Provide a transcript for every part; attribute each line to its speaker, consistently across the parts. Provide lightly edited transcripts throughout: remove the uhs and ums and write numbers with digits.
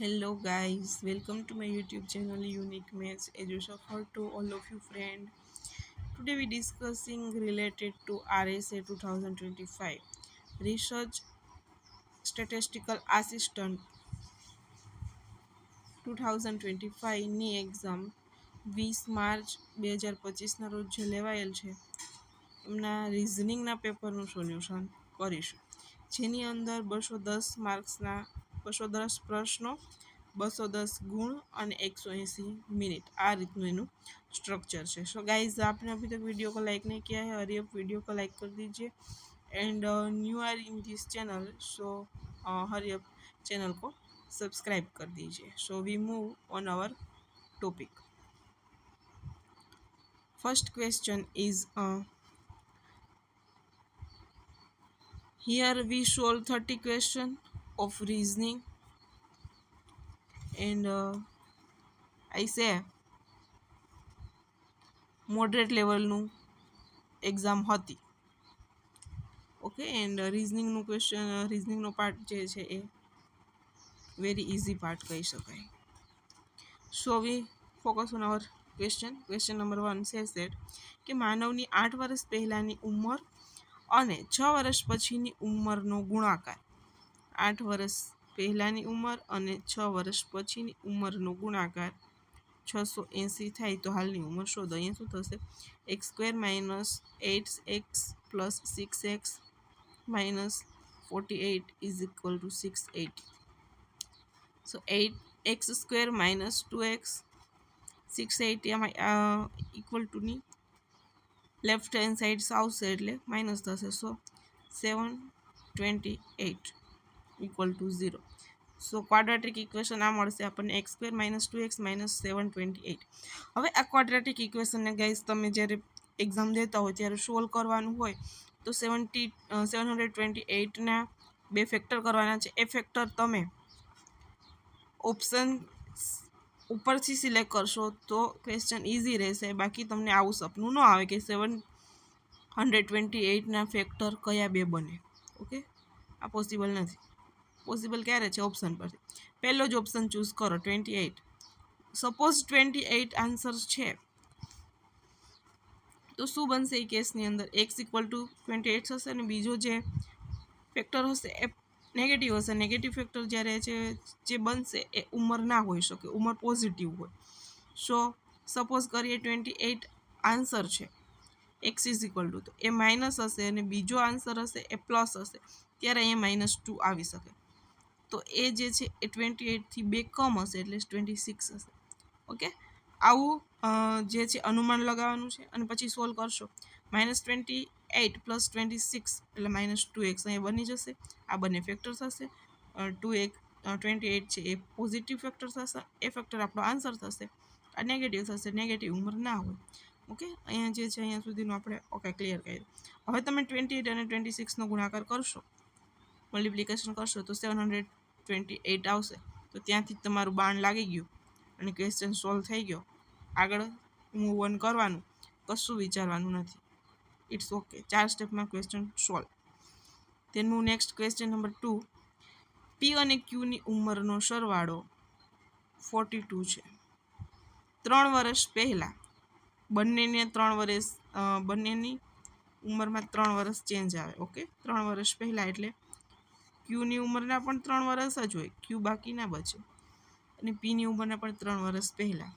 Speaker 1: Hello guys, welcome to my YouTube channel Unique Maths. As you suffer to all of you friend. Today we discussing related to RSA 2025 Research Statistical Assistant 2025 ની exam 20 March 2025ના રોજ જે લેવાયેલ છે એમના રિઝનિંગના પેપરનું solution કરીશું, જેની અંદર 210 માર્ક્સના 210 પ્રશ્નો, 210 गुण और 180 मिनट आ रीतनु एनु स्ट्रक्चर है। सो गाइज, आपने अभी तक वीडियो को लाइक नहीं किया है, हरी अप वीडियो को लाइक कर दीजिए and new are in this channel, so hurry up channel को सब्सक्राइब कर दीजिए। So we move on our topic. First question is here we solve 30 question of reasoning and I say moderate level નું exam હતી. Okay, and રિઝનિંગનું question, રિઝનિંગનો part જે છે એ વેરી ઇઝી પાર્ટ કહી શકાય. So we focus on our question number 1 says that કે માનવની 8 વર્ષ પહેલાંની ઉંમર અને 6 વર્ષ પછીની ઉંમરનો ગુણાકાર. 8 વર્ષ પહેલાંની ઉંમર અને 6 વર્ષ પછીની ઉંમરનો ગુણાકાર 680 થાય તો હાલની ઉંમર શોધો. અહીંયા શું થશે? x² - 8x + 6x - 48 = 680. સો 8x² - 2x 680 આમાં ઇક્વલ ટુની લેફ્ટ હેન્ડ સાઈડ આવશે એટલે માઇનસ થશે. સો 728 = 0. સો ક્વાડ્રેટિક ઇક્વેશન આ મળશે આપણને x² - 2x - 728. હવે આ ક્વાડ્રેટિક ઇક્વેશનને ગાઈઝ તમે જ્યારે એક્ઝામ દેતા હોય ત્યારે સોલ્વ કરવાનું હોય તો 728ના 2 ફેક્ટર કરવાના છે. એ ફેક્ટર તમે ઓપ્શન ઉપરથી સિલેક્ટ કરશો તો ક્વેશ્ચન ઇઝી રહેશે. બાકી તમને આવું સપનું ન આવે કે 728ના ફેક્ટર કયા 2 બને. ઓકે, આ પોસિબલ નથી. પોસિબલ ક્યારે છે? ઓપ્શન પરથી પહેલો જ ઓપ્શન ચૂઝ કરો, 28. સપોઝ 28 આન્સર છે તો શું બનશે એ કેસની અંદર? x = 28 થશે અને બીજો જે ફેક્ટર હશે એ નેગેટિવ હશે. નેગેટિવ ફેક્ટર જ્યારે છે જે બનશે એ ઉંમર ના હોઈ શકે, ઉંમર પોઝિટિવ હોય. સો સપોઝ કરીએ 28 આન્સર છે, x = તો એ માઇનસ હશે અને બીજો આન્સર હશે એ પ્લસ હશે, ત્યારે અહીંયા -2 આવી શકે. તો એ જે છે એ 28થી 2 કમ હશે એટલે 26 હશે. ઓકે, આવું જે છે અનુમાન લગાવવાનું છે અને પછી સોલ્વ કરશો. -28 + 26 એટલે -2x અહીંયા બની જશે. આ બંને ફેક્ટર થશે. 28 છે એ પોઝિટિવ ફેક્ટર થશે, એ ફેક્ટર આપણો આન્સર થશે. આ નેગેટિવ થશે, નેગેટિવ ઉંમર ના હોય. ઓકે, અહીંયા જે છે અહીંયા સુધીનું આપણે ઓકે ક્લિયર કર્યું. હવે તમે 28 અને 26નો ગુણાકાર કરશો, મલ્ટિપ્લિકેશન કરશો તો 728 આવશે. તો ત્યાંથી જ તમારું બાણ લાગી ગયું અને ક્વેશ્ચન સોલ્વ થઈ ગયો. આગળ મૂવ ઓન કરવાનું, કશું વિચારવાનું નથી. ઇટ્સ ઓકે, 4 સ્ટેપમાં ક્વેશ્ચન સોલ્વ. તેનું નેક્સ્ટ ક્વેશ્ચન નંબર 2. પી અને ક્યુની ઉંમરનો સરવાળો 42 છે. 3 વર્ષ પહેલાં બંનેની ઉંમરમાં 3 વર્ષ ચેન્જ આવે. ઓકે, 3 વર્ષ પહેલાં એટલે ક્યુની ઉંમરના પણ 3 વર્ષ જ હોય, ક્યુ બાકી ના બચે. અને પીની ઉંમરના પણ 3 વર્ષ પહેલાં.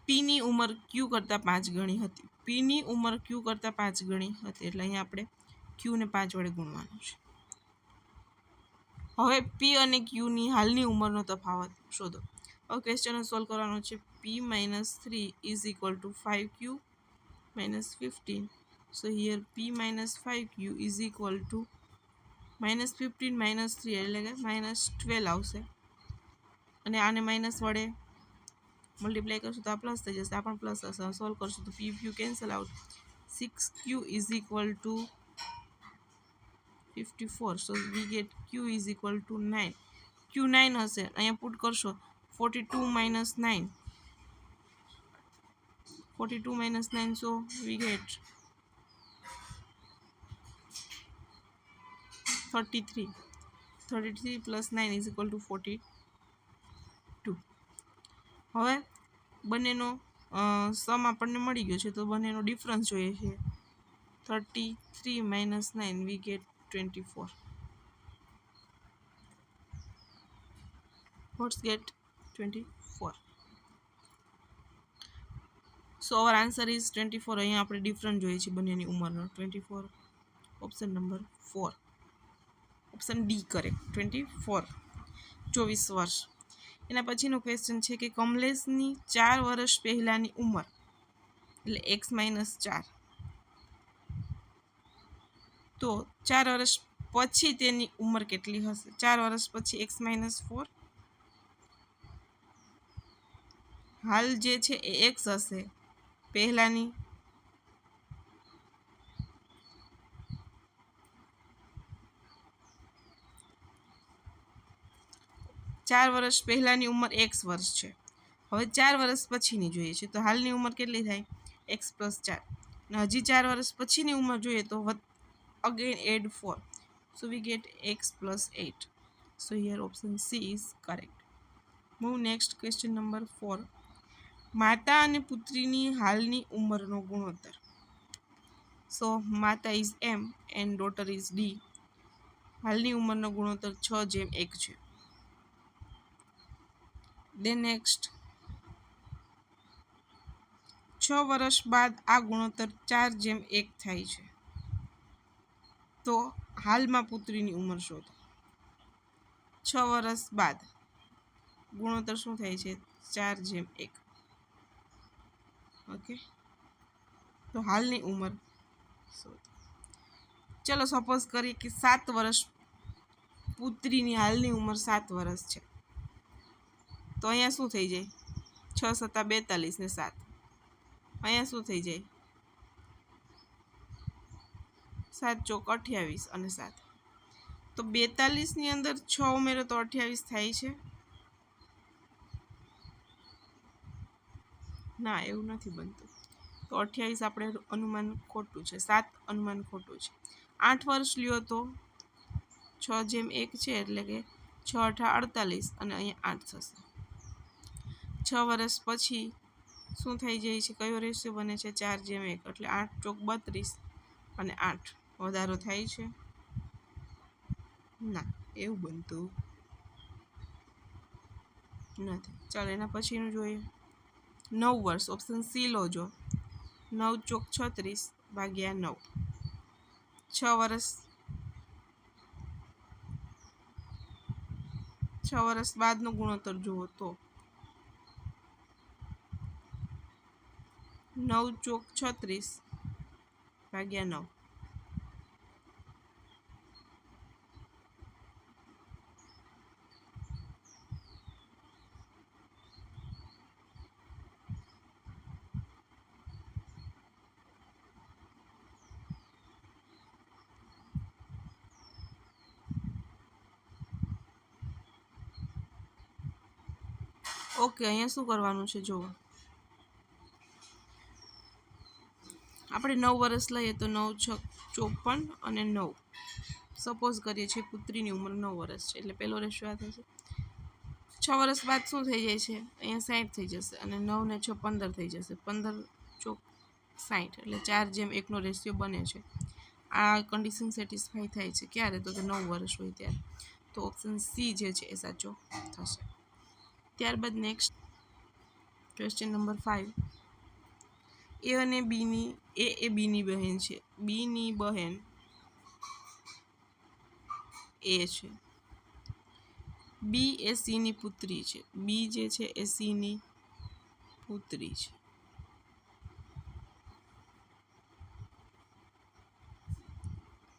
Speaker 1: પીની ઉંમર ક્યુ કરતાં 5 ગણી હતી. પીની ઉંમર ક્યુ કરતાં 5 ગણી હતી એટલે અહીંયા આપણે ક્યુને 5 વડે ગુણવાનું છે. હવે પી અને ક્યુની હાલની ઉંમરનો તફાવત શોધો. હવે ક્વેશ્ચન સોલ્વ કરવાનો છે. p - 3 = 5q - 15. So here p - 5q = -15 - 3 એટલે કે -12 આવશે. અને આને માઇનસ વડે મલ્ટીપ્લાય કરશું તો આ પ્લસ થઈ જશે, આ પણ પ્લસ હશે. સોલ્વ કરશું તો P Q cancel out. 6q = 54. So we get q = 9. q 9 હશે, અહીંયા પુટ કરશો 42 - 9. 42 - 9, સો વી ગેટ 33. 33 + 9 = 42. હવે બંનેનો સમ આપણને મળી ગયો છે, તો બંનેનો ડિફરન્સ જોઈએ છે. 33 - 9 we get 24. What's get 24? So our answer is 24. અહીંયા આપણે ડિફરન્સ જોઈએ છે બંનેની ઉંમરનો. 24. Option number 4. Option D correct. 24. 24 વર્ષ. એના પછીનો ક્વેશ્ચન છે કે કમલેશની 4 વર્ષ પહેલાંની ઉંમર એટલે x - 4. તો 4 વર્ષ પછી તેની ઉંમર કેટલી હશે? 4 વર્ષ પછી x - 4. હાલ જે છે એ x હશે, પહેલાંની 4 વર્ષ પહેલાંની ઉંમર x વર્ષ છે. હવે 4 વર્ષ પછીની જોઈએ છે, તો હાલની ઉંમર કેટલી થાય? x + 4. અને હજી 4 વર્ષ પછીની ઉંમર જોઈએ તો again add 4. So we get x + 8. So here option C is correct. Move next, question number 4. માતા અને પુત્રીની હાલની ઉંમરનો ગુણોત્તર. So માતા is m and daughter is d. હાલની ઉંમરનો ગુણોત્તર 6:1 છે. Then next, 6 વર્ષ બાદ આ ગુણોત્તર 4:1 થાય છે. તો હાલમાં પુત્રીની ઉંમર શોધો. 6 વર્ષ બાદ ગુણોત્તર શું થાય છે? 4:1. ઓકે, તો હાલની ઉંમર શોધો. ચલો સપોઝ કરીએ કે 7 વર્ષ, પુત્રીની હાલની ઉંમર 7 વર્ષ છે. તો અહીંયા શું થઈ જાય? 6 × 7 = 42 ને 7. અહીંયા શું થઈ જાય? 7 × 4 = 28 અને 7. તો 42ની અંદર 6 ઉમેરો તો 28 થાય છે? ના, એવું નથી બનતું. તો 28 આપણે અનુમાન ખોટું છે. 7 અનુમાન ખોટું છે. 8 વર્ષ લ્યો તો 6:1 છે, એટલે કે 6 × 8 = 48 અને અહીંયા 8 થશે. 6 વર્ષ પછી શું થઈ જાય છે? કયો રેશિયો બને છે? 4:1. એટલે 8 × 4 = 32 અને 8 વધારો થાય છે? ના, એવું બનતું નથી. ચાલો એના પછીનું જોઈએ. 9 વર્ષ. ઓપ્શન સી લો જો. 9 × 4 = 36 / 9. 6 વર્ષ બાદનો ગુણોત્તર જુઓ તો 9 × 4 = 36 / 9. ઓકે, અહીંયા શું કરવાનું છે જુઓ. આપણે 9 વર્ષ લઈએ તો 9 × 6 = 54 અને 9. સપોઝ કરીએ છીએ પુત્રીની ઉંમર 9 વર્ષ છે, એટલે પહેલો રેશિયો આ થશે. 6 વર્ષ બાદ શું થઈ જાય છે? અહીંયા 60 થઈ જશે અને 9 ને 6 = 15 થઈ જશે. 15 × 60 એટલે 4:1નો રેશિયો બને છે. આ કન્ડિશન સેટિસ્ફાઈ થાય છે ક્યારે? તો કે 9 વર્ષ હોય ત્યારે. તો ઓપ્શન સી જે છે એ સાચો થશે. ત્યારબાદ નેક્સ્ટ ક્વેશ્ચન નંબર 5. એ બીની બહેન છે. બીની બહેન એ છે. બી એ સીની પુત્રી છે. બી જે છે એ સીની પુત્રી છે.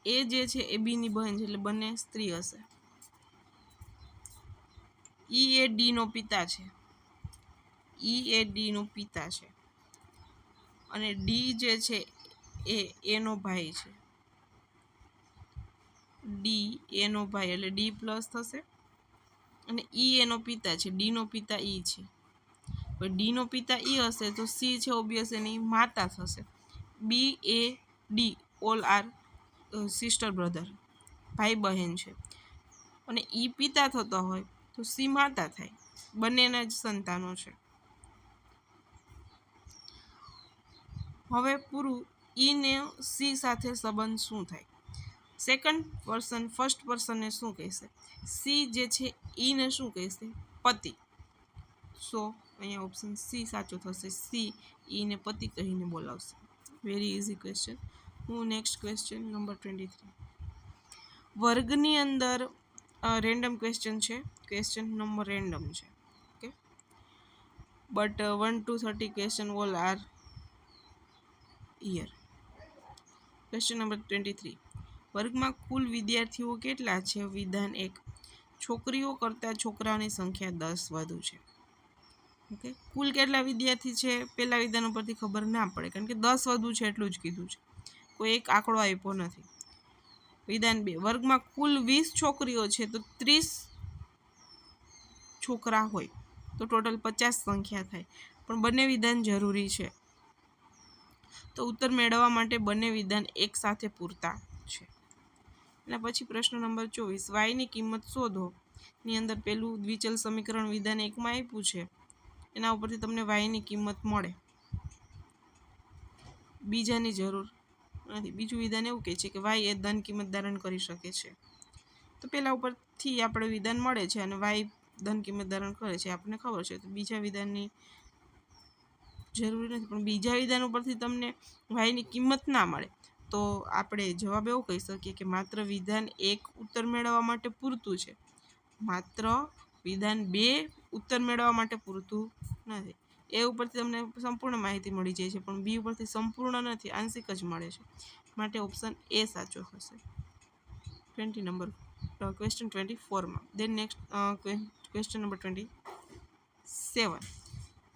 Speaker 1: એ જે છે એ બીની બહેન છે, એટલે બંને સ્ત્રી હશે. ઈ એ ડીનો પિતા છે. ઈ એ ડીનો પિતા છે અને ડી જે છે એ એનો ભાઈ છે. ડી એનો ભાઈ એટલે ડી પ્લસ થશે અને ઈ એનો પિતા છે. ડીનો પિતા ઈ છે. ડીનો પિતા ઈ હશે તો સી છે ઓબ્વિયસ એની માતા થશે. B A D all are sister brother, ભાઈ બહેન છે. અને ઈ પિતા થતો હોય તો સી માતા થાય. બંનેના જ સંતાનો છે. હવે પૂરું. ઈ ને સી સાથે સંબંધ શું થાય? સેકન્ડ પર્સન ફર્સ્ટ પર્સનને શું કહેશે? સી જે છે ઈને શું કહેશે? પતિ. સો અહીંયા ઓપ્શન સી સાચો થશે. સી ઈને પતિ કહીને બોલાવશે. Very easy question. હું નેક્સ્ટ ક્વેશ્ચન નંબર 23. વર્ગની અંદર રેન્ડમ ક્વેશ્ચન છે. ક્વેશ્ચન નંબર રેન્ડમ છે. Okay, but 1 to 30 question all are here. Question number 23. વર્ગમાં કુલ વિદ્યાર્થીઓ કેટલા છે? વિધાન 1. છોકરીઓ કરતાં છોકરાઓની સંખ્યા 10 વધુ છે. ઓકે, કુલ કેટલા વિદ્યાર્થી છે પહેલા વિધાન ઉપરથી ખબર ના પડે, કારણ કે 10 વધુ છે એટલું જ કીધું છે, કોઈ એક આંકડો આપ્યો નથી. વિધાન 2. વર્ગમાં કુલ 20 છોકરીઓ છે તો 30 છોકરા હોય તો ટોટલ 50 સંખ્યા થાય. પણ બંને વિધાન જરૂરી છે, તો ઉત્તર મેળવવા માટે બંને વિધાન એક સાથે પૂરતા છે. એના પછી પ્રશ્ન નંબર 24. વાયની કિંમત શોધો ની અંદર પેલું દ્વિચલ સમીકરણ વિધાન 1માં આપ્યું છે, એના ઉપરથી તમને વાયની કિંમત મળે, બીજાની જરૂર નથી. બીજું વિધાન એવું કહે છે કે વાય એ ધન કિંમત ધારણ કરી શકે છે. તો પહેલા ઉપરથી આપણે વિધાન મળે છે અને વાય ધન કિંમત ધારણ કરે છે આપણને ખબર છે, તો બીજા વિધાનની જરૂરી નથી. પણ બીજા વિધાન ઉપરથી તમને વાયની કિંમત ના મળે તો આપણે જવાબ એવો કહી શકીએ કે માત્ર વિધાન 1 ઉત્તર મેળવવા માટે પૂરતું છે, માત્ર વિધાન 2 ઉત્તર મેળવવા માટે પૂરતું નથી. એ ઉપરથી તમને સંપૂર્ણ માહિતી મળી જાય છે, પણ બી ઉપરથી સંપૂર્ણ નથી, આંશિક જ મળે છે. માટે ઓપ્શન એ સાચો થશે. 20 નંબર ક્વેશ્ચન 24માં. Then next question number 27.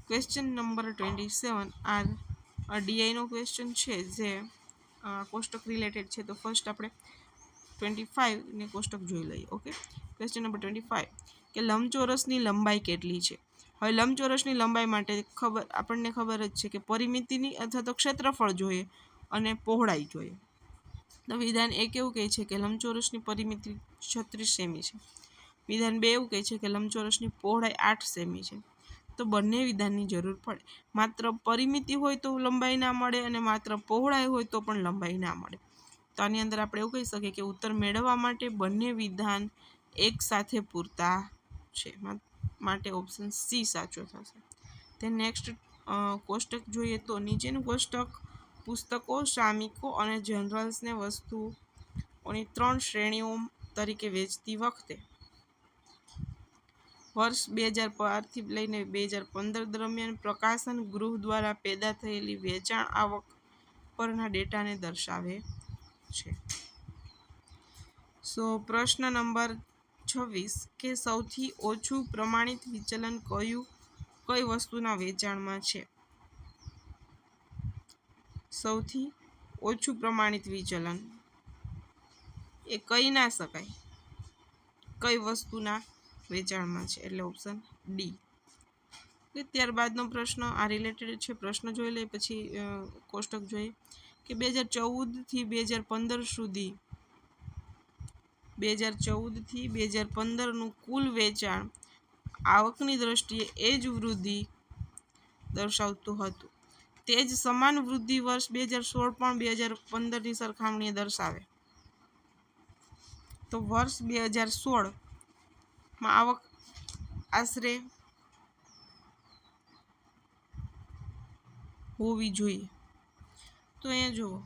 Speaker 1: Question number 27 આ ડીઆઈનો ક્વેશ્ચન છે જે કોષ્ટક રિલેટેડ છે. તો ફર્સ્ટ આપણે 25 ને કોષ્ટક જોઈ લઈએ. ઓકે, ક્વેશ્ચન નંબર 25 કે લંબચોરસની લંબાઈ કેટલી છે? હવે લંબચોરસની લંબાઈ માટે આપણને ખબર જ છે કે પરિમિતિની અથવા તો ક્ષેત્રફળ જોઈએ અને પહોળાઈ જોઈએ. તો વિધાન 1 એવું કહે છે કે લંબચોરસની પરિમિતિ 36 સેમી છે. વિધાન 2 એવું કહે છે કે લંબચોરસની પહોળાઈ 8 સેમી છે. તો બંને વિધાનની જરૂર પડે. માત્ર પરિમિતિ હોય તો લંબાઈ ના મળે અને માત્ર પહોળાઈ હોય તો પણ લંબાઈ ના મળે. તો આની અંદર આપણે એવું કહી શકીએ કે ઉત્તર મેળવવા માટે બંને વિધાન એક સાથે પૂરતા છે, માટે ઓપ્શન સી સાચો થશે. તે નેક્સ્ટ કોષ્ટક જોઈએ તો નીચેનું કોષ્ટક પુસ્તકો, સામયિકો અને જર્નલ્સને વસ્તુઓની 3 શ્રેણીઓ તરીકે વેચતી વખતે વર્ષ 2012 થી લઈને 2015 દરમિયાન પ્રકાશન ગૃહ દ્વારા પેદા થયેલી વેચાણ આવક પરના ડેટાને દર્શાવે છે. સો પ્રશ્ન નંબર 26 કે સૌથી ઓછું પ્રમાણિત વિચલન કઈ વસ્તુના વેચાણમાં છે? સૌથી ઓછું પ્રમાણિત વિચલન એ કહી ના શકાય કઈ વસ્તુના વેચાણમાં છે, એટલે ઓપ્શન ડી. ત્યારબાદનો પ્રશ્ન આ રિલેટેડ છે. પ્રશ્ન જોઈ લઈએ પછી કોષ્ટક જોઈએ કે 2014 થી 2015 સુધી 2014 થી 2015નું કુલ વેચાણ આવકની દ્રષ્ટિએ એ જ વૃદ્ધિ દર્શાવતું હતું. તે જ સમાન વૃદ્ધિ વર્ષ 2016 પણ 2015ની સરખામણીએ દર્શાવે. તો વર્ષ 2016માં આવક આશરે હોવી જોઈએ. તો અહીંયા જુઓ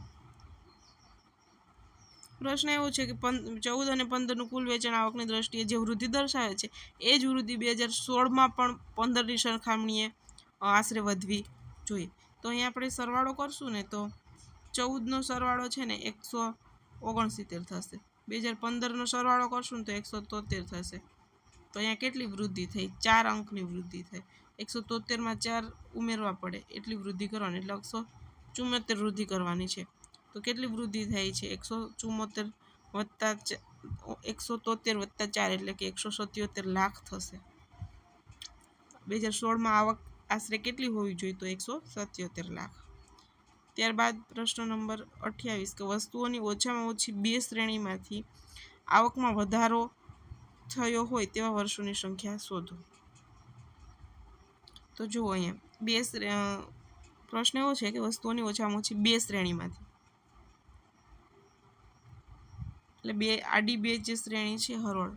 Speaker 1: પ્રશ્ન એવો છે કે 14 અને 15નું કુલ વેચાણ આવકની દ્રષ્ટિએ જે વૃદ્ધિ દર્શાવે છે એ જ વૃદ્ધિ 2016માં પણ 15ની સરખામણીએ આશરે વધવી જોઈએ. તો અહીંયા આપણે સરવાળો કરશું ને તો 14નો સરવાળો છે ને 169 થશે, 2015નો સરવાળો કરશું ને તો 173 થશે. તો અહીંયા કેટલી વૃદ્ધિ થઈ? 4 અંકની વૃદ્ધિ થઈ. 173માં 4 ઉમેરવા પડે એટલી વૃદ્ધિ કરવાની, એટલે 174 વૃદ્ધિ કરવાની છે. તો કેટલી વૃદ્ધિ થાય છે? 174 વત્તા 4 એટલે કે 177 લાખ થશે. 2016માં આવક આશરે કેટલી હોવી જોઈએ? તો 177 લાખ. ત્યારબાદ પ્રશ્ન નંબર 28 કે વસ્તુઓની ઓછામાં ઓછી 2 શ્રેણીમાંથી આવકમાં વધારો થયો હોય તેવા વર્ષોની સંખ્યા શોધો. તો જુઓ અહીંયા પ્રશ્ન એવો છે કે વસ્તુઓની ઓછામાં ઓછી બે શ્રેણીમાંથી, એટલે બે આડી બે જે શ્રેણી છે હરોળ,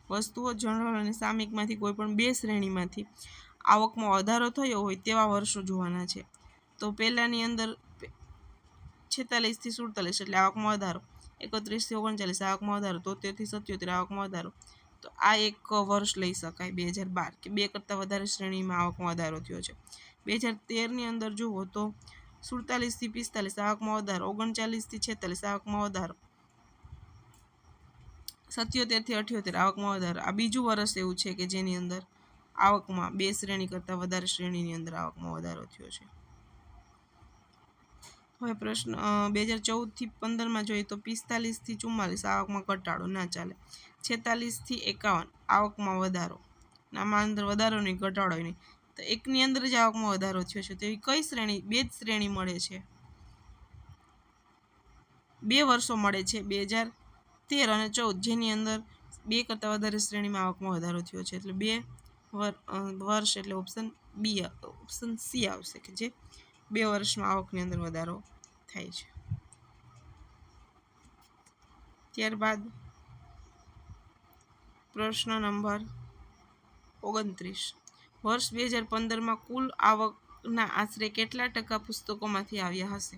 Speaker 1: વસ્તુઓ જનરલ અને સામયિકમાંથી કોઈ પણ બે શ્રેણીમાંથી આવકમાં વધારો થયો હોય તેવા વર્ષો જોવાના છે. તો પહેલાની અંદર 46 થી 47 એટલે આવકમાં વધારો, 31 થી 39 આવકમાં વધારો, 73 થી 77 આવકમાં વધારો. તો આ એક વર્ષ લઈ શકાય 2012 કે બે કરતાં વધારે શ્રેણીમાં આવકમાં વધારો થયો છે. 2013ની અંદર જુઓ તો 47 થી 45 આવકમાં વધારો, 39 થી 46 આવકમાં વધારો, 77 થી 78 આવકમાં વધારો. આ બીજું વર્ષ એવું છે કે જેની અંદર આવકમાં બે શ્રેણી કરતાં વધારે શ્રેણીની અંદર આવકમાં વધારો થયો છે. હવે પ્રશ્ન 2014 થી 15માં જોઈએ તો 45 થી 44 આવકમાં ઘટાડો, ના ચાલે. 46 થી 51 આવકમાં વધારો, આમાં અંદર વધારો નહીં ઘટાડો નહીં. તો એકની અંદર જ આવકમાં વધારો થયો છે. તો એવી કઈ શ્રેણી, બે જ શ્રેણી મળે છે, બે વર્ષો મળે છે 2013 અને 14 જેની અંદર બે કરતાં વધારે શ્રેણીમાં આવકમાં વધારો થયો છે. એટલે બે વર્ષ એટલે ઓપ્શન બી, ઓપ્શન સી આવશે કે જે બે વર્ષમાં આવકની અંદર વધારો થાય છે. ત્યારબાદ પ્રશ્ન નંબર 29, વર્ષ 2015માં કુલ આવકના આશરે કેટલા ટકા પુસ્તકોમાંથી આવ્યા હશે?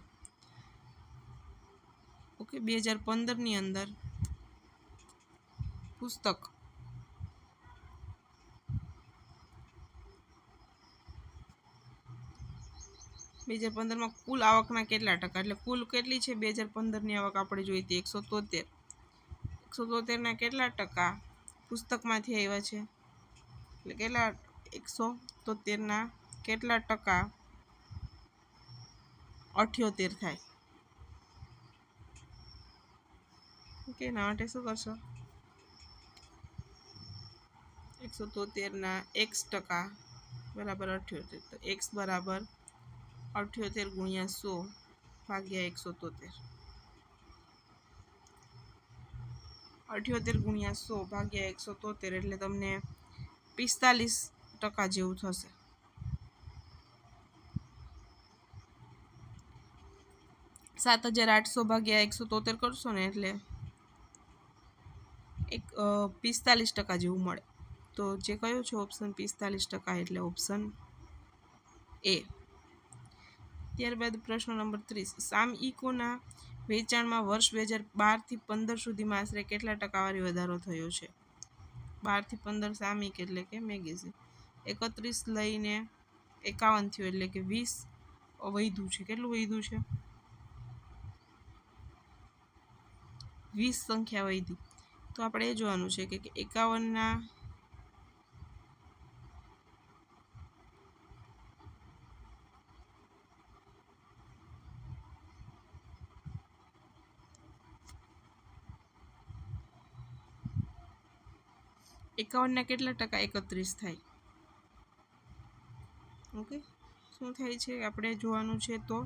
Speaker 1: ઓકે, 2015ની અંદર પુસ્તક 2015માં કુલ આવકના કેટલા ટકા, એટલે કુલ કેટલી છે 2015ની આવક આપણે જોઈ હતી 173. 173ના કેટલા ટકા પુસ્તકમાંથી આવ્યા છે, એટલે કેટલા 173ના કેટલા ટકા 78 થાય. ઓકે, એના માટે શું કરશો, 173ના x% બરાબર 78. તો x બરાબર 78 ગુણ્યા 100 ભાગ્યા 173. 78 ગુણ્યા 100 ભાગ્યા 173 એટલે તમને 45% જેવું થશે. $7,800 ભાગ્યા 173 કરશો ને એટલે 45% જેવું મળે. તો જે કયો છે ઓપ્શન 45%, એટલે ઓપ્શન એ. ત્યારબાદ પ્રશ્ન નંબર 30, સામયિકોના વેચાણમાં વર્ષ 2012 થી 15 સુધીમાં આશરે કેટલા ટકાવારી વધારો થયો છે? 12 થી 15 સામયિક એટલે કે મેગેઝિન. 31 લઈને 51 થયો એટલે કે 20 વધ્યું છે. કેટલું વધ્યું છે? 20 સંખ્યા વધી. તો આપણે એ જોવાનું છે કે 51ના કેટલા ટકા 31 થાય? ઓકે, શું થાય છે આપણે જોવાનું છે. તો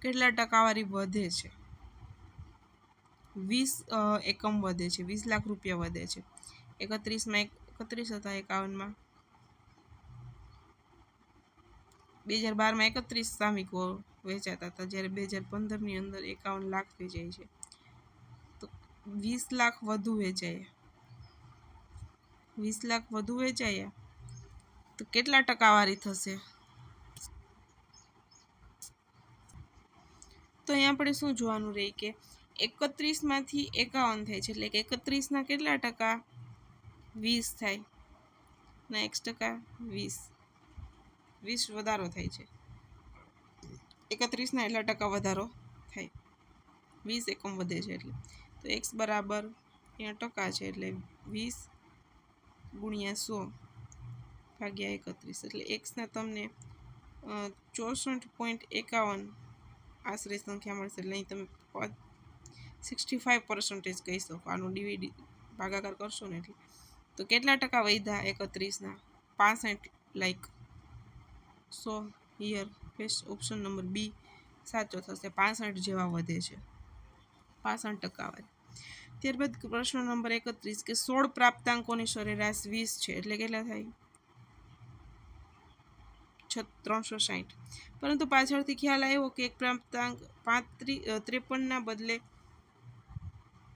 Speaker 1: કેટલા ટકાવારી વધે છે? 20 એકમ વધે છે, 20 લાખ રૂપિયા વધે છે. 31માં 31 હતા, 51માં 2012માં 31 સામયિકો વેચાતા હતા, જ્યારે 2015ની અંદર 51 લાખ વેચાય છે. તો 20 લાખ વધુ વેચાયા, 20 લાખ વધુ વેચાયા તો કેટલા ટકાવારી થશે? તો અહીંયા આપણે શું જોવાનું રહે કે 31માંથી 51 થાય છે, એટલે કે 31ના કેટલા ટકા 20 થાય, ના x% 20 વધારો થાય છે. 31ના એટલા ટકા વધારો થાય, 20 એકમ વધે છે. એટલે તો x બરાબર અહીંયા ટકા છે એટલે 20 ગુણ્યા 100 ભાગ્યા 31, એટલે xના તમને 64.51 આશરે સંખ્યા મળશે. એટલે અહીં તમે 65% કહી શકો. આનું ભાગાકાર કરશો ને એટલે તો કેટલા ટકા વધ્યા 31ના? 65 like 100 here. Option number B સાચો થશે, 65 જેવા વધે છે, 65% વધે. ત્યારબાદ પ્રશ્ન નંબર 31 કે 16 પ્રાપ્તાંકોની સરેરાશ 20 છે એટલે કેટલા થાય? 360. પરંતુ પાછળથી ખ્યાલ આવ્યો કે એક પ્રાપ્તાંક 53ના બદલે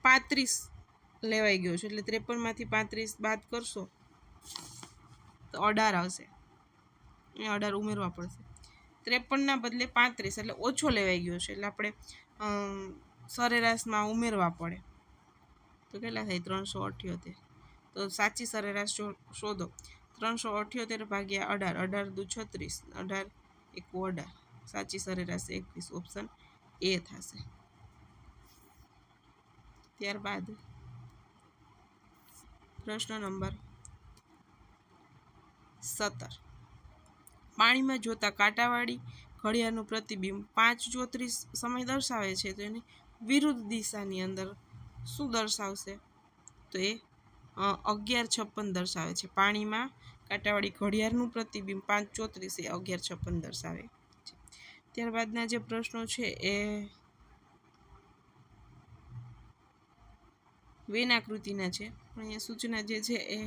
Speaker 1: 35 લેવાઈ ગયો છે, એટલે 53માંથી 35 બાદ કરશો તો 18 આવશે. એ 18 ઉમેરવા પડશે. 53ના બદલે 35 એટલે ઓછો લેવાઈ ગયો છે, એટલે આપણે સરેરાશમાં ઉમેરવા પડે. તો કેટલા થાય? 378. તો સાચી સરેરાશ શોધો. 378 ભાગ્યા 18, 18 દુ 36, 18 એકુ 18, સાચી સરેરાશ 21. ઓપ્શન એ થશે. ત્યારબાદ પ્રશ્ન નંબર 17. પાણીમાં જોતા કાંટાવાળી ઘડિયાળનું પ્રતિબિંબ 5:34 સમય દર્શાવે છે, તો એની વિરુદ્ધ દિશાની અંદર શું દર્શાવશે? તો એ 11:56 દર્શાવે છે. પાણીમાં કાંટાવાળી ઘડિયાળનું પ્રતિબિંબ 5:34 એ 11:56 દર્શાવે છે. ત્યારબાદના જે પ્રશ્નો છે એ વેન આકૃતિના છે, પણ અહીંયા સૂચના જે છે એ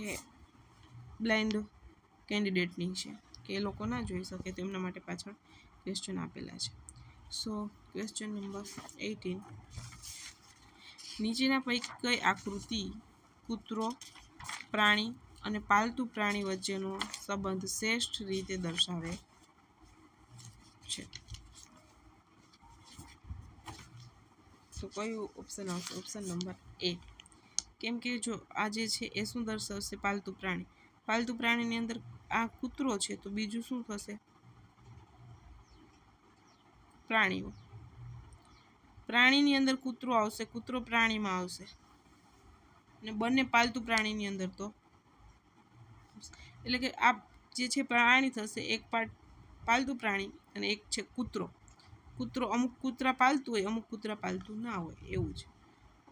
Speaker 1: બ્લાઇન્ડ કેન્ડિડેટની છે કે એ લોકો ના જોઈ શકે, તેમના માટે પાછળ ક્વેશ્ચન આપેલા છે. સો ક્વેશ્ચન નંબર 18. નીચેના પૈકી કઈ આકૃતિ કૂતરો, પ્રાણી અને પાલતુ પ્રાણી વચ્ચેનો સંબંધ શ્રેષ્ઠ રીતે દર્શાવે છે? તો કયું ઓપ્શન આવશે? ઓપ્શન નંબર એ. કેમ કે જો આ જે છે એ શું દર્શાવશે? પાલતુ પ્રાણી. પાલતુ પ્રાણીની અંદર આ કૂતરો છે, તો બીજું શું થશે? પ્રાણીઓ. પ્રાણીની અંદર કૂતરો આવશે, કૂતરો પ્રાણીમાં આવશે, અને બંને પાલતુ પ્રાણીની અંદર તો એટલે કે આ જે છે પ્રાણી થશે, એક પાલતુ પ્રાણી અને એક છે કૂતરો. કૂતરો અમુક કૂતરા પાલતુ હોય, અમુક કૂતરા પાલતુ ના હોય, એવું છે.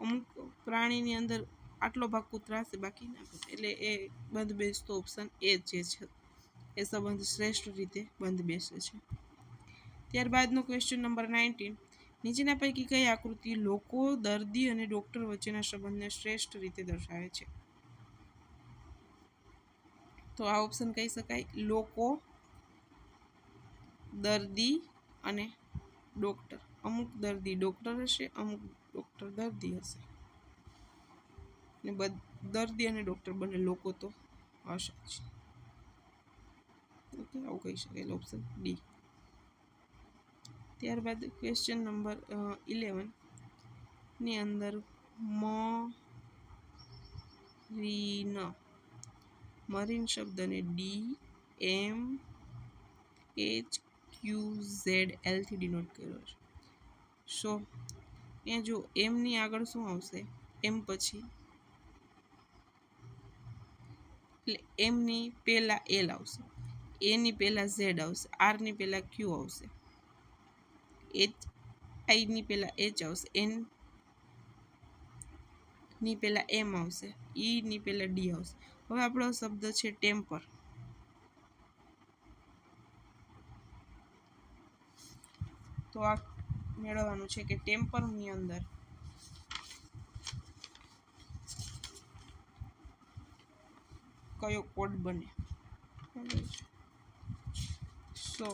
Speaker 1: અમુક પ્રાણીની અંદર આટલો ભાગ કૂતરા હશે, બાકી ના હશે, એટલે એ બંધ બેસતો ઓપ્શન એ જે છે એ સંબંધ શ્રેષ્ઠ રીતે બંધ બેસે છે. ત્યારબાદનો ક્વેશ્ચન નંબર 19. નીચેના પૈકી કઈ આકૃતિ લોકો, દર્દી અને ડૉક્ટર વચ્ચેના સંબંધને શ્રેષ્ઠ રીતે દર્શાવે છે? તો આ ઓપ્શન કહી શકાય લોકો, દર્દી અને ડૉક્ટર. અમુક દર્દી ડૉક્ટર હશે, અમુક ડૉક્ટર દર્દી હશે, ને દર્દી અને ડૉક્ટર બંને લોકો તો હશે જ. ઓકે, આવું કહી શકાય, ઓપ્શન ડી. ત્યારબાદ ક્વેશ્ચન નંબર 11 ની અંદર મરીન શબ્દને DMHQZL થી ડિનોટ કર્યો છે. સો અહીંયા જો એમની આગળ શું આવશે? એમ પછી એટલે એમની પહેલાં એલ આવશે, એની પહેલાં ઝેડ આવશે, આરની પહેલાં ક્યુ આવશે, આઈની પહેલાં એચ આવશે, એનની પહેલાં એમ આવશે, ઈની પહેલાં ડી આવશે. હવે આપણો શબ્દ છે ટેમ્પર. તો આ મેળવવાનું છે કે ટેમ્પરની અંદર કયો કોડ બને. સો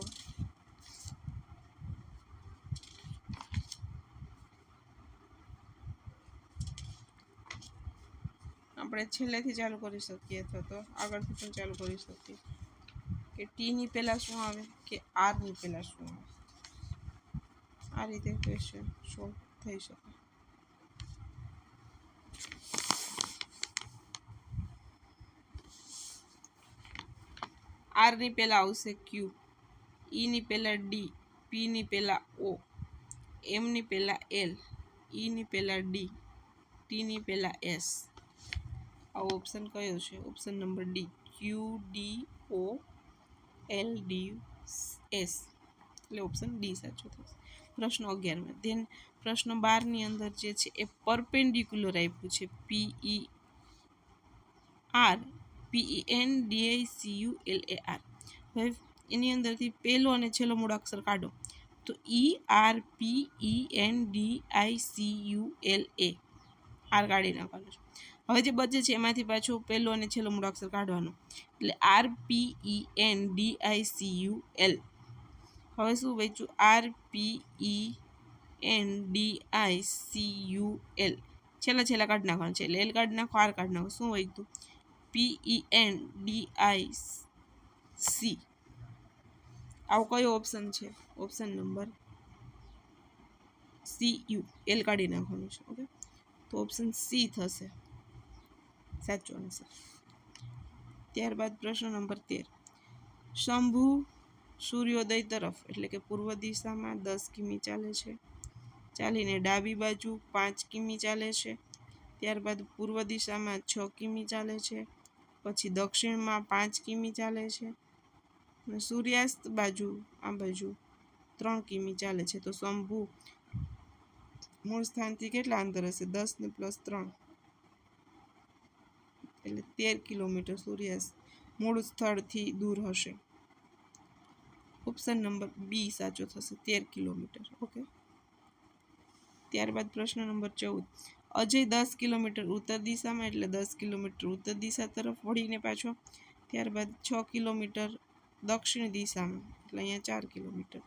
Speaker 1: આપણે છેલ્લેથી ચાલુ કરી શકીએ અથવા તો આગળથી પણ ચાલુ કરી શકીએ કે ટીની પહેલાં શું આવે કે આરની પહેલાં શું આવે. આ રીતે ક્વેશ્ચન સોલ્વ થઈ શકે. આરની પહેલાં આવશે ક્યુ, ઈની પહેલાં ડી, પીની પહેલાં ઓ, એમની પહેલાં એલ, ઈની પહેલાં ડી, ટીની પહેલાં એસ. આવો ઓપ્શન કયો છે? ઓપ્શન નંબર ડી, QDOLDS, એટલે ઓપ્શન ડી સાચો થશે. પ્રશ્ન 11માં ધેન પ્રશ્ન 12ની અંદર જે છે એ પરપેન્ડિક્યુલર આપ્યું છે, PENDICULAR. હવે એની અંદરથી પહેલો અને છેલ્લો મૂળાક્ષર કાઢો. તો ERPENDICULA આર કાઢી નાખવાનો છે. હવે જે બચે છે એમાંથી પાછું પહેલો અને છેલ્લો મૂળાક્ષર કાઢવાનો, એટલે RPENDICUL. હવે શું બચ્યું? RPENDICUL છેલ્લા કાઢી નાખવાનું છે, એટલે એલ કાઢી નાખો, આર કાઢી નાખો. શું વધ્યું? PENDIC. આવો કયો ઓપ્શન છે? Option number CU. એલ કાઢી નાખવાનું છે. ઓકે, તો ઓપ્શન સી થશે સાચો આન્સર. ત્યારબાદ પ્રશ્ન નંબર 13. શંભુ સૂર્યોદય તરફ એટલે કે પૂર્વ દિશામાં 10 કિમી ચાલે છે, ચાલીને ડાબી બાજુ 5 કિમી ચાલે છે, ત્યારબાદ પૂર્વ દિશામાં 6 કિમી ચાલે છે, પછી દક્ષિણમાં 5 કિમી ચાલે છે, અને સૂર્યાસ્ત બાજુ આ બાજુ 3 કિમી ચાલે છે. તો શંભુ મૂળ સ્થાનથી કેટલા અંતર હશે? 10 ને +3 એટલે 13 કિલોમીટર સૂર્યાસ્ત મૂળ સ્થળથી દૂર હશે. ઓપ્શન નંબર બી સાચો થશે, 13 કિલોમીટર. ઓકે, ત્યારબાદ પ્રશ્ન નંબર 14. અજય 10 કિલોમીટર ઉત્તર દિશામાં એટલે 10 કિલોમીટર ઉત્તર દિશા તરફ વળીને પાછો, ત્યારબાદ 6 કિલોમીટર દક્ષિણ દિશામાં એટલે અહીંયા 4 કિલોમીટર,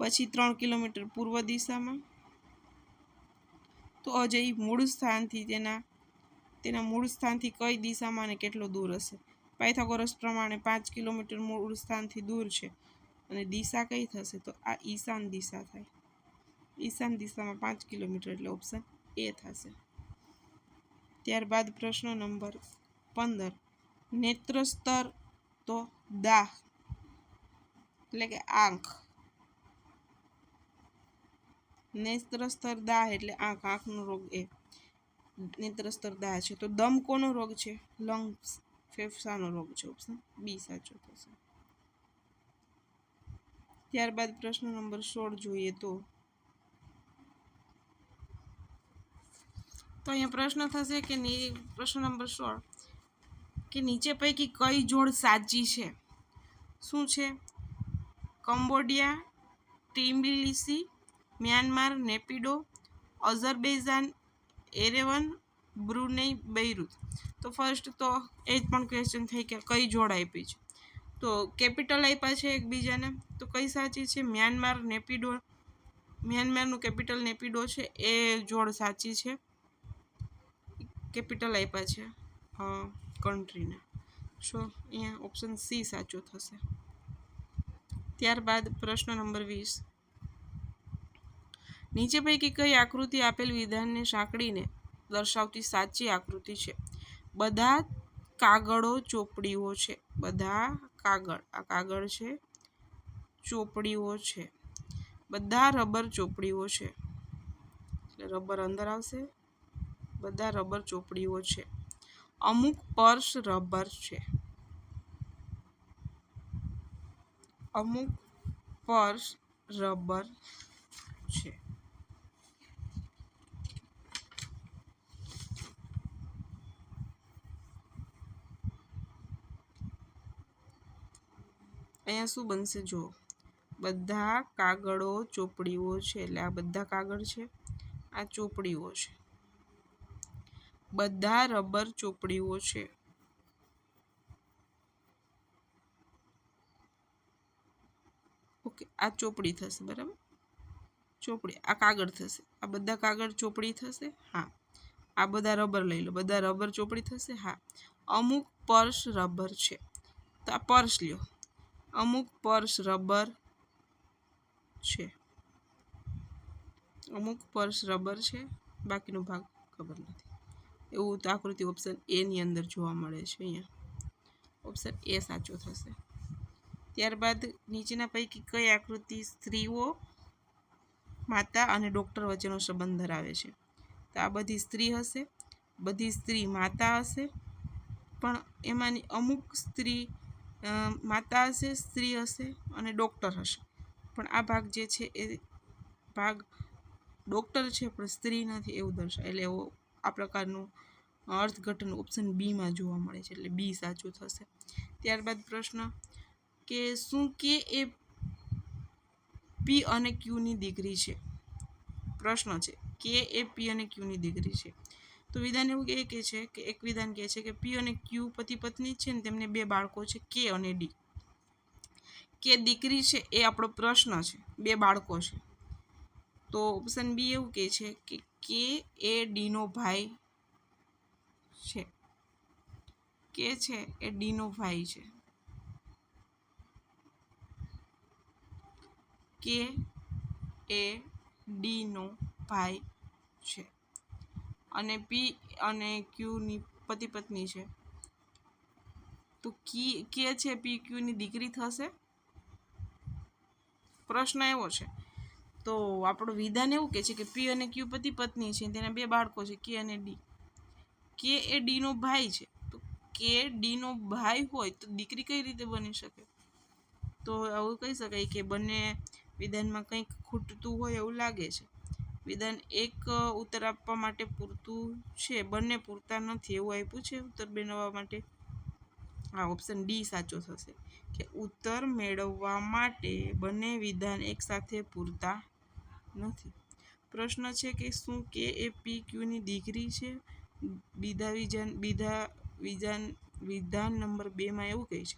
Speaker 1: પછી 3 કિલોમીટર પૂર્વ દિશામાં. તો અજય મૂળ સ્થાનથી તેના મૂળ સ્થાનથી કઈ દિશામાં અને કેટલો દૂર હશે? પાયથાગોરસ પ્રમાણે 5 કિલોમીટર મૂળ સ્થાનથી દૂર છે, અને દિશા કઈ થશે? તો આ ઈશાન દિશા થાય. ઈશાન દિશામાં 5 કિલોમીટર એટલે ઓપ્શન એ થશે. ત્યારબાદ પ્રશ્ન નંબર 15. નેત્રસ્તર તો દાહ એટલે કે આંખ. નેત્રસ્તર દાહ એટલે આંખનો રોગ એ નેત્રસ્તર દાહ છે. તો દમ કોનો રોગ છે? લંગ્સ ફેફસાનો રોગ છે. ઓપ્શન બી સાચો થશે. ત્યારબાદ પ્રશ્ન નંબર 16 જોઈએ તો અહીંયા પ્રશ્ન થશે કે પ્રશ્ન નંબર 16 કે નીચે પૈકી કઈ જોડ સાચી છે? શું છે? Cambodia, Tbilisi, Myanmar, Naypyidaw, Azerbaijan, Yerevan, Brunei, Beirut. તો ફર્સ્ટ તો એ જ પણ ક્વેશ્ચન થઈ કે કઈ જોડ આપી છે, તો કેપિટલ આપ્યા છે એકબીજાને, તો કઈ સાચી છે? મ્યાનમાર, નેપિડો. મ્યાનમારનું કેપિટલ નેપિડો છે, એ જોડ સાચી છે. કેપિટલ આપ્યા છે કન્ટ્રીના. સો અહીંયા ઓપ્શન સી સાચો થશે. ત્યારબાદ પ્રશ્ન નંબર 20. નીચે પૈકી કઈ આકૃતિ આપેલ વિધાનને સાંકળીને દર્શાવતી સાચી આકૃતિ છે? બધા કાગળો ચોપડીઓ છે. બધા કાગળ, આ કાગળ છે, ચોપડીઓ છે. બધા રબર ચોપડીઓ છે, એટલે રબર અંદર આવશે. બધા રબર ચોપડીઓ છે. અમુક પર્સ રબર છે. અમુક પર્સ રબર છે. અહીંયા શું બનશે? જો બધા કાગળો ચોપડીઓ છે, એટલે આ બધા કાગળ છે, આ ચોપડીઓ છે. બધા રબર ચોપડીઓ છે. ઓકે, આ ચોપડી થશે. બરાબર, ચોપડી આ કાગળ થશે. આ બધા કાગળ ચોપડી થશે. હા, આ બધા રબર લઈ લો, બધા રબર ચોપડી થશે. હા, અમુક પર્સ રબર છે, તો આ પર્સ લ્યો. અમુક પર્સ રબર છે. અમુક પર્સ રબર છે, બાકીનો ભાગ ખબર નથી. એવું તો આકૃતિ ઓપ્શન એ ની અંદર જોવા મળે છે. અહીંયા ઓપ્શન એ સાચો થશે. ત્યારબાદ નીચેના પૈકી કઈ આકૃતિ સ્ત્રીઓ, માતા અને ડૉક્ટર વચ્ચેનો સંબંધ ધરાવે છે? તો આ બધી સ્ત્રી હશે, બધી સ્ત્રી માતા હશે, પણ એમાંની અમુક સ્ત્રી માતા હશે, સ્ત્રી હશે અને ડૉક્ટર હશે. પણ આ ભાગ જે છે એ ભાગ ડૉક્ટર છે પણ સ્ત્રી નથી એવું દર્શાવે, એટલે એવો આ પ્રકારનું અર્થઘટન ઓપ્શન બીમાં જોવા મળે છે, એટલે બી સાચું થશે. ત્યારબાદ પ્રશ્ન કે શું કે એ પી અને ક્યુની દીકરી છે. પ્રશ્ન છે કે એ પી અને ક્યુની દીકરી છે. તો વિધાન એવું કહે છે કે એક વિધાન કહે છે કે પી અને ક્યુ પતિ પત્ની છે ને તેમને 2 બાળકો છે કે અને ડી. કે દીકરી છે એ આપણો પ્રશ્ન છે, 2 બાળકો છે. તો ઓપ્શન બી એવું કહે છે કે એ ડીનો ભાઈ છે. કે છે એ ડીનો ભાઈ છે. કે એ ડીનો ભાઈ છે અને પી અને ક્યુની પતિ પત્ની છે. તો કે છે પી ક્યુની દીકરી થશે. પ્રશ્ન એવો છે. તો આપણું વિધાન એવું કહે છે કે પી અને ક્યુ પતિ પત્ની છે, તેના 2 બાળકો છે કે અને ડી. કે એ ડીનો ભાઈ છે. તો કે ડીનો ભાઈ હોય તો દીકરી કઈ રીતે બની શકે? તો આવું કહી શકાય કે બંને વિધાનમાં કંઈક ખૂટતું હોય એવું લાગે છે. વિધાન 1 ઉત્તર આપવા માટે પૂરતું છે, બંને પૂરતા નથી એવું આપ્યું છે ઉત્તર બનાવવા માટે. આ ઓપ્શન ડી સાચો થશે કે ઉત્તર મેળવવા માટે બંને વિધાન એકસાથે પૂરતા નથી. પ્રશ્ન છે કે શું કે એ પી ક્યુની દીકરી છે? વિધાન નંબર 2માં એવું કહે છે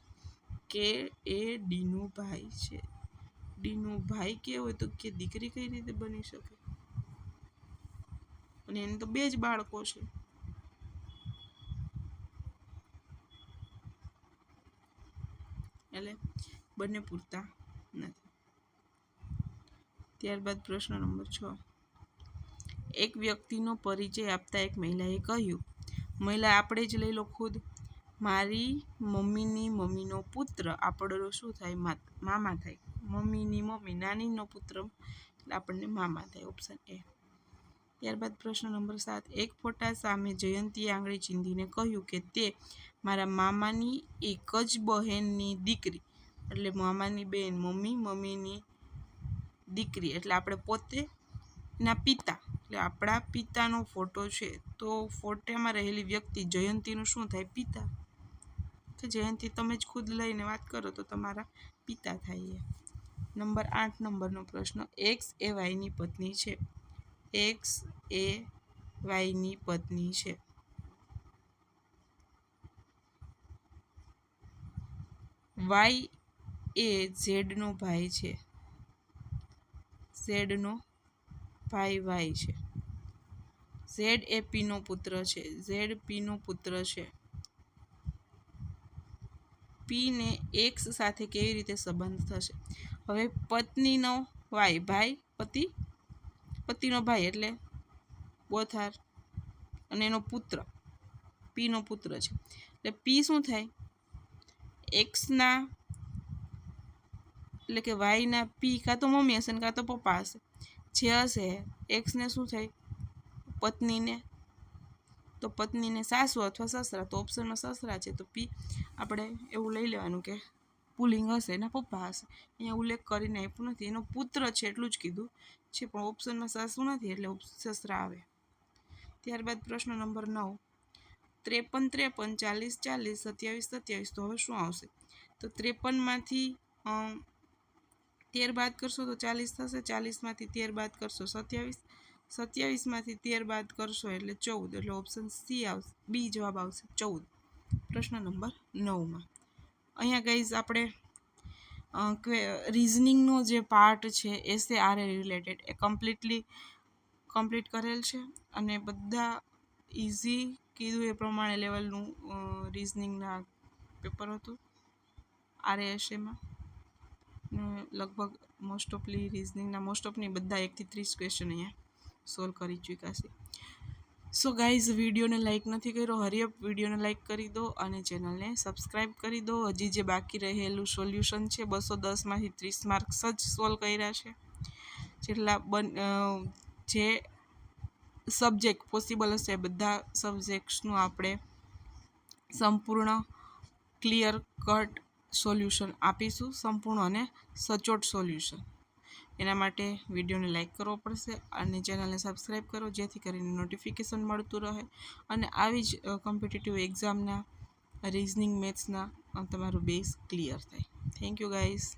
Speaker 1: કે એ ડીનો ભાઈ છે. ડીનો ભાઈ કે હોય તો કે દીકરી કઈ રીતે બની શકે? અને એને તો 2 જ બાળકો છે. એટલે બંને પૂરતા નથી. ત્યારબાદ પ્રશ્ન નંબર 6. એક વ્યક્તિનો પરિચય આપતા એક મહિલાએ કહ્યું, મહિલા આપણે જ લઈ લો ખુદ, મારી મમ્મીની મમ્મીનો પુત્ર આપણો શું થાય? મામા થાય. મમ્મીની મમ્મી નાનીનો પુત્ર એટલે આપણને મામા થાય. Option A. ત્યારબાદ પ્રશ્ન નંબર 7. એક ફોટા સામે જયંતીએ આંગળી ચીંધીને કહ્યું કે તે મારા મામાની એક જ બહેનની દીકરી, એટલે મામાની બહેન મમ્મી, મમ્મીની દીકરી એટલે આપણે પોતે ના પિતા, એટલે આપણા પિતાનો ફોટો છે. તો ફોટામાં રહેલી વ્યક્તિ જયંતીનું શું થાય? પિતા. તો જયંતી તમે જ ખુદ લઈને વાત કરો તો તમારા પિતા થાય. નંબર 8 નંબરનો પ્રશ્ન. એક્સ એ વાયની પત્ની છે. એક્સ એ વાયની પત્ની છે. વાય એ ઝેડનો ભાઈ છે. ઝેડનો ભાઈ વાય છે. ઝેડ એ પીનો પુત્ર છે. ઝેડ પીનો પુત્ર છે. પીને એક્સ સાથે કેવી રીતે સંબંધ થશે? હવે પત્નીનો વાય, ભાઈ પતિ, પતિનો ભાઈ એટલે બોથાર, અને એનો પુત્ર પીનો પુત્ર છે. એટલે પી શું થાય? એક્સના એટલે કે વાયના પી કાં તો મમ્મી હશે ને કાં તો પપ્પા હશે. જે હશે એક્સને શું થાય? પત્નીને, તો પત્નીને સાસુ અથવા સસરા, તો ઓપ્શનમાં સસરા છે. તો પી આપણે એવું લઈ લેવાનું કે પુલિંગ હશે, એના પપ્પા હશે. અહીંયા ઉલ્લેખ કરીને આપ્યું નથી, એનો પુત્ર છે એટલું જ કીધું છે, પણ ઓપ્શનમાં સાસુ નથી એટલે સસરા આવે. ત્યારબાદ પ્રશ્ન નંબર 9. 53 53 40 40 27 27. તો હવે શું આવશે? તો 53માંથી 13 બાદ કરશો તો 40 થશે. 40માંથી 13 બાદ કરશો 27. 27માંથી 13 બાદ કરશો એટલે 14. એટલે ઓપ્શન સી આવશે, બી જવાબ આવશે 14. પ્રશ્ન નંબર 9માં અહીંયા ગાઈઝ આપણે રિઝનિંગનો જે પાર્ટ છે એસે આરે રિલેટેડ એ કમ્પ્લીટ કરેલ છે. અને બધા ઇઝી કીધું એ પ્રમાણે લેવલનું રિઝનિંગના પેપર હતું આરે એસેમાં. લગભગ મોસ્ટ ઓફની બધા 1 થી 30 ક્વેશ્ચન અહીંયા સોલ્વ કરી ચૂક્યા છે. સો ગાઈઝ, વિડીયોને લાઇક નથી કર્યો, હરીઅપ વિડીયોને લાઇક કરી દો અને ચેનલને સબસ્ક્રાઈબ કરી દો. હજી જે બાકી રહેલું સોલ્યુશન છે 210માંથી 30 માર્ક્સ જ સોલ્વ કર્યા છે. જે સબ્જેક્ટ પોસિબલ હશે બધા સબ્જેક્ટ્સનું આપણે સંપૂર્ણ ક્લિયર કટ સોલ્યુશન આપીશું, સંપૂર્ણ અને સચોટ સોલ્યુશન. એના માટે વિડીયોને લાઇક કરવો પડશે અને ચેનલને સબસ્ક્રાઈબ કરો, જેથી કરીને નોટિફિકેશન મળતું રહે અને આવી જ કોમ્પિટિટિવ એક્ઝામના રિઝનિંગ મેથ્સના તમારું બેઝ ક્લિયર થાય. Thank you guys.